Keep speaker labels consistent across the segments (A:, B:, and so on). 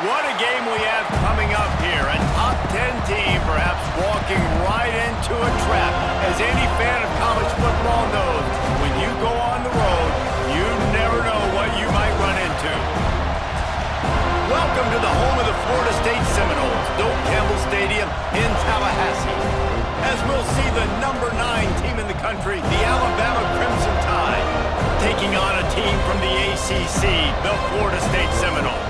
A: What a game we have coming up here. A top 10 team perhaps walking right into a trap. As any fan of college football knows, when you go on the road, you never know what you might run into. Welcome to the home of the Florida State Seminoles, Doak Campbell Stadium in Tallahassee. As we'll see the number 9 team in the country, the Alabama Crimson Tide, taking on a team from the ACC, the Florida State Seminoles.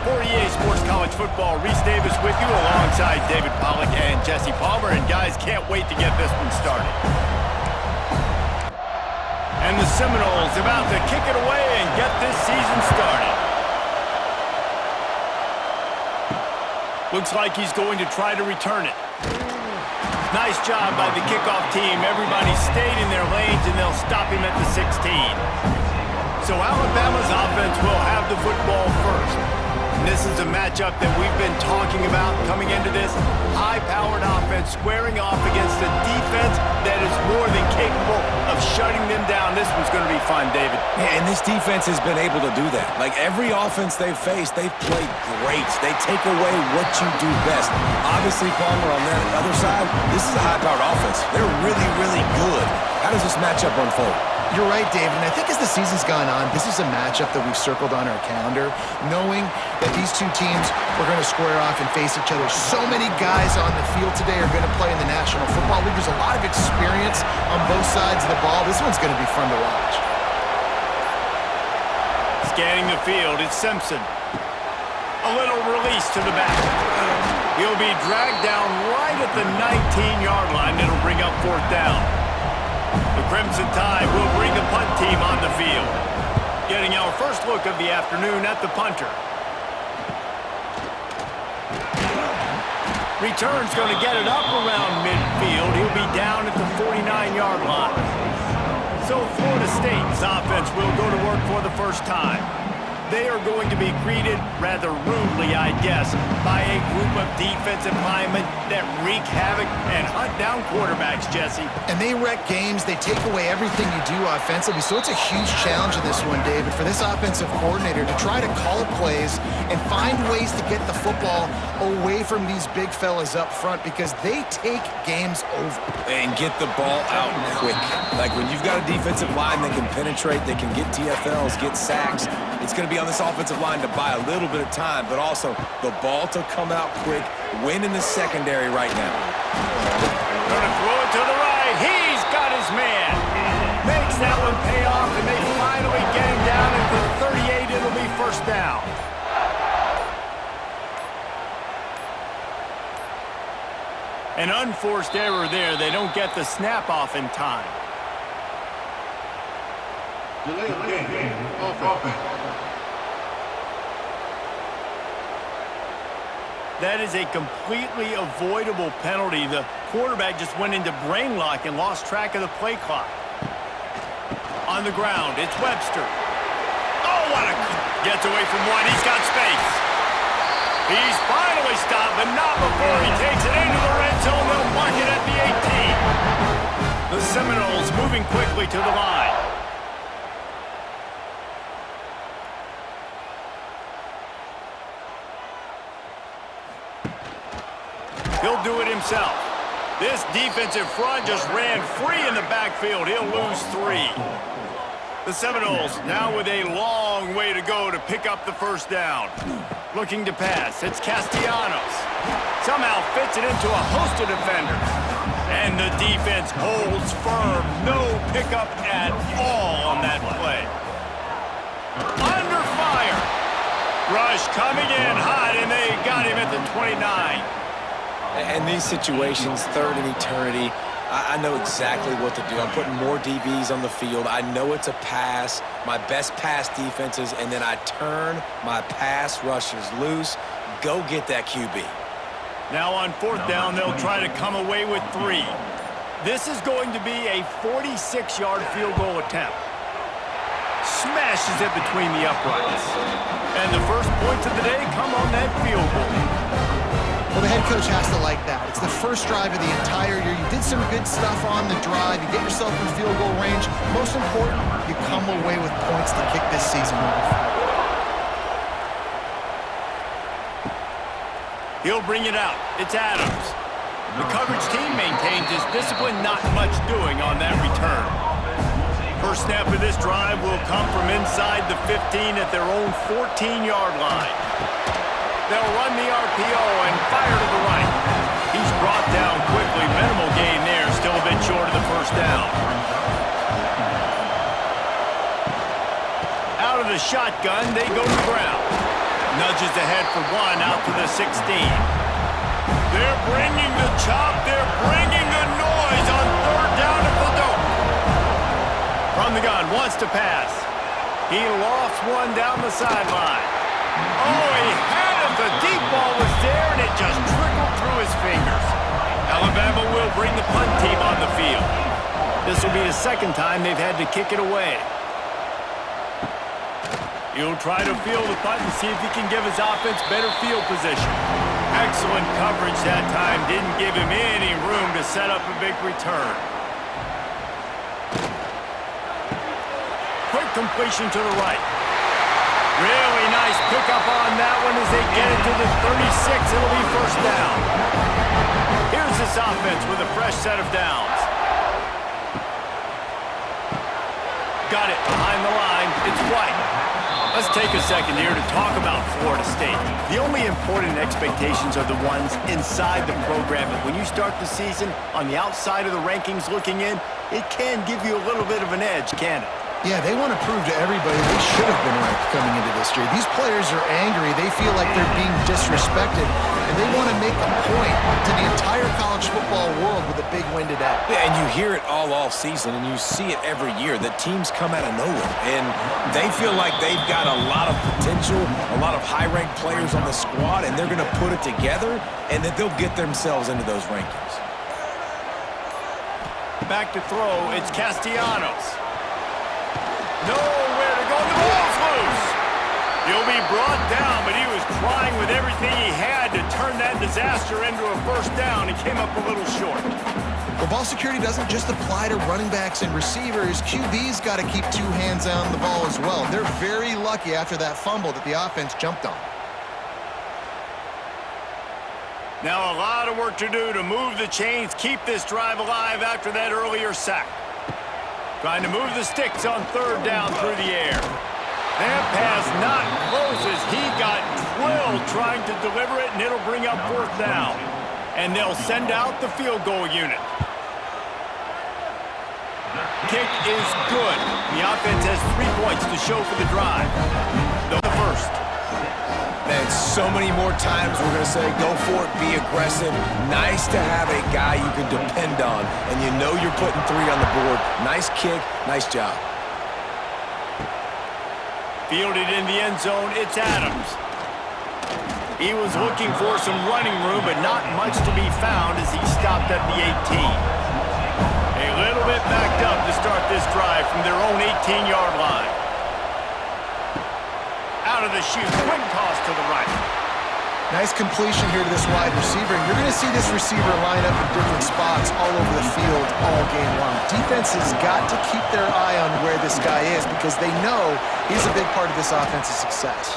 A: For EA Sports College Football, Reese Davis with you alongside David Pollack and Jesse Palmer. And guys, can't wait to get this one started. And the Seminoles about to kick it away and get this season started. Looks like he's going to try to return it. Nice job by the kickoff team. Everybody stayed in their lanes, and they'll stop him at the 16. So Alabama's offense will have the football first. This is a matchup that we've been talking about coming into this. High-powered offense squaring off against a defense that is more than capable of shutting them down. This one's going to be fun, David.
B: Yeah, and this defense has been able to do that. Like every offense they've faced, they've played great. They take away what you do best. Obviously, Palmer, on that other side, this is a high-powered offense. They're really, really good. How does this matchup unfold?
C: You're right, David, and I think as the season's gone on, this is a matchup that we've circled on our calendar, knowing that these two teams are going to square off and face each other. So many guys on the field today are going to play in the National Football League. There's a lot of experience on both sides of the ball. This one's going to be fun to watch.
A: Scanning the field, it's Simpson. A little release to the back. He'll be dragged down right at the 19-yard line. It'll bring up 4th down. The Crimson Tide will bring the punt team on the field. Getting our first look of the afternoon at the punter. Return's going to get it up around midfield. He'll be down at the 49-yard line. So Florida State's offense will go to work for the first time. They are going to be greeted rather rudely, I guess, by a group of defensive linemen that wreak havoc and hunt down quarterbacks, Jesse.
C: And they wreck games. They take away everything you do offensively. So it's a huge challenge in this one, David, for this offensive coordinator to try to call plays and find ways to get the football away from these big fellas up front because they take games over.
B: And get the ball out quick. Like when you've got a defensive line that can penetrate, they can get TFLs, get sacks, it's going to be on this offensive line to buy a little bit of time, but also the ball to come out quick, win in the secondary right now.
A: Going to throw it to the right. He's got his man. Makes that one pay off, and they finally get him down at the 38. It'll be 1st down. An unforced error there. They don't get the snap off in time.
D: Delay of game. Offense.
A: That is a completely avoidable penalty. The quarterback just went into brain lock and lost track of the play clock. On the ground, it's Webster. Oh, what a... Gets away from one. He's got space. He's finally stopped, but not before he takes it into the red zone. They'll mark it at the 18. The Seminoles moving quickly to the line. He'll do it himself. This defensive front just ran free in the backfield. He'll lose 3. The Seminoles now with a long way to go to pick up the 1st down. Looking to pass. It's Castellanos. Somehow fits it into a host of defenders. And the defense holds firm. No pickup at all on that play. Under fire. Rush coming in hot, and they got him at the 29.
B: And these situations, 3rd and eternity, I know exactly what to do. I'm putting more DBs on the field. I know it's a pass, my best pass defenses, and then I turn my pass rushers loose. Go get that QB.
A: Now on 4th down, they'll try to come away with 3. This is going to be a 46-yard field goal attempt. Smashes it between the uprights. And the first points of the day come on that field goal.
C: Well, the head coach has to like that. It's the first drive of the entire year. You did some good stuff on the drive. You get yourself in field goal range. Most important, you come away with points to kick this season off.
A: He'll bring it out. It's Adams. The coverage team maintains his discipline, not much doing on that return. First snap of this drive will come from inside the 15 at their own 14-yard line. They'll run the RPO and fire to the right. He's brought down quickly. Minimal gain there, still a bit short of the first down. Out of the shotgun, they go to the ground. Nudges ahead for one, out to the 16. They're bringing the chop. They're bringing the noise on third down at the dope. From the gun, wants to pass. He lofts one down the sideline. Oh, he had it. The deep ball was there, and it just trickled through his fingers. Alabama will bring the punt team on the field. This will be the second time they've had to kick it away. He'll try to field the punt and see if he can give his offense better field position. Excellent coverage that time. Didn't give him any room to set up a big return. Quick completion to the right. Really nice pickup on that one as they get it to the 36. It'll be first down. Here's this offense with a fresh set of downs. Got it behind the line. It's White. Let's take a second here to talk about Florida State. The only important expectations are the ones inside the program. And when you start the season on the outside of the rankings looking in, it can give you a little bit of an edge, can't it?
C: Yeah, they want to prove to everybody they should have been ranked coming into this year. These players are angry. They feel like they're being disrespected, and they want to make a point to the entire college football world with a big win today.
B: Yeah, and you hear it all off season, and you see it every year. The teams come out of nowhere, and they feel like they've got a lot of potential, a lot of high-ranked players on the squad, and they're going to put it together, and that they'll get themselves into those rankings.
A: Back to throw, it's Castellanos. Nowhere to go, the ball's loose. He'll be brought down, but he was trying with everything he had to turn that disaster into a first down. He came up a little short.
C: Well, ball security doesn't just apply to running backs and receivers. QB's got to keep two hands on the ball as well. They're very lucky after that fumble that the offense jumped on.
A: Now a lot of work to do to move the chains, keep this drive alive after that earlier sack. Trying to move the sticks on third down through the air. That pass not closes. He got drilled trying to deliver it, and it'll bring up fourth down. And they'll send out the field goal unit. Kick is good. The offense has 3 points to show for the drive. The first.
B: Man, so many more times we're going to say, go for it, be aggressive. Nice to have a guy you can depend on, and you know you're putting 3 on the board. Nice kick, nice job.
A: Fielded in the end zone, it's Adams. He was looking for some running room, but not much to be found as he stopped at the 18. A little bit backed up to start this drive from their own 18-yard line. Out of the chute, quick toss to the right.
C: Nice completion here to this wide receiver. You're going to see this receiver line up in different spots all over the field all game long. Defense has got to keep their eye on where this guy is because they know he's a big part of this offense's success.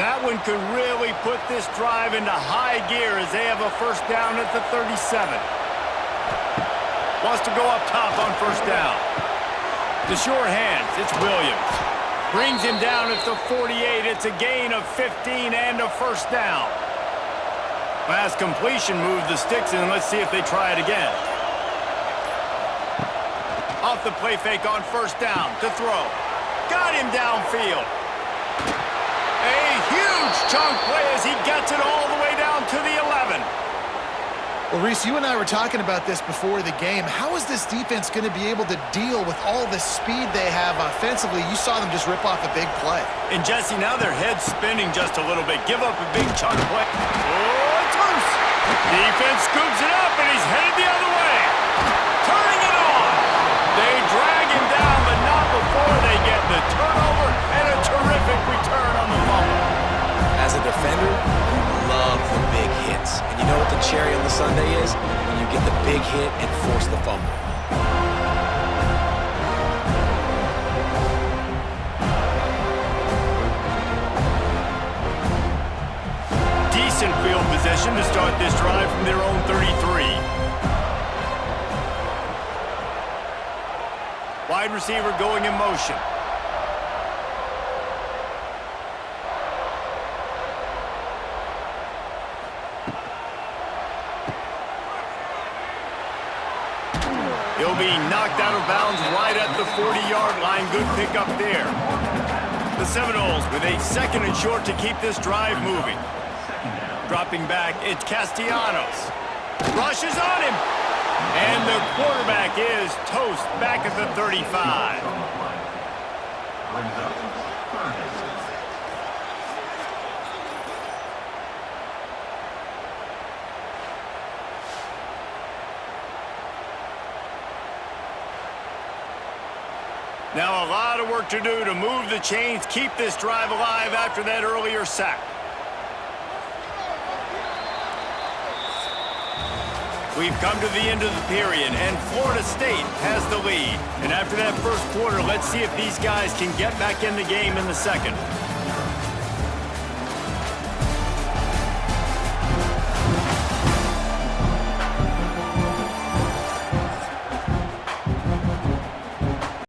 A: That one could really put this drive into high gear as they have a first down at the 37. Wants to go up top on first down. The sure hands, it's Williams. Brings him down at the 48. It's a gain of 15 and a first down. Last completion moved the sticks in. Let's see if they try it again. Off the play fake on first down to throw. Got him downfield. A huge chunk play as he gets it all the way down to the 11.
C: Well, Reese, you and I were talking about this before the game. How is this defense going to be able to deal with all the speed they have offensively? You saw them just rip off a big play.
A: And, Jesse, now their head's spinning just a little bit. Give up a big chunk play. Oh, it's loose. Defense scoops it up, and he's headed the other way. Turning it on. They drag him down, but not before they get the turnover and a terrific return on the fumble.
B: As a defender, you love the big hits. And you know what the cherry on the sundae is? When you get the big hit and force the fumble.
A: Decent field position to start this drive from their own 33. Wide receiver going in motion. He'll be knocked out of bounds right at the 40-yard line. Good pickup there. The Seminoles with a 2nd and short to keep this drive moving. Dropping back, it's Castellanos. Rushes on him. And the quarterback is toast back at the 35. Now a lot of work to do to move the chains, keep this drive alive after that earlier sack. We've come to the end of the period, and Florida State has the lead. And after that first quarter, let's see if these guys can get back in the game in the second.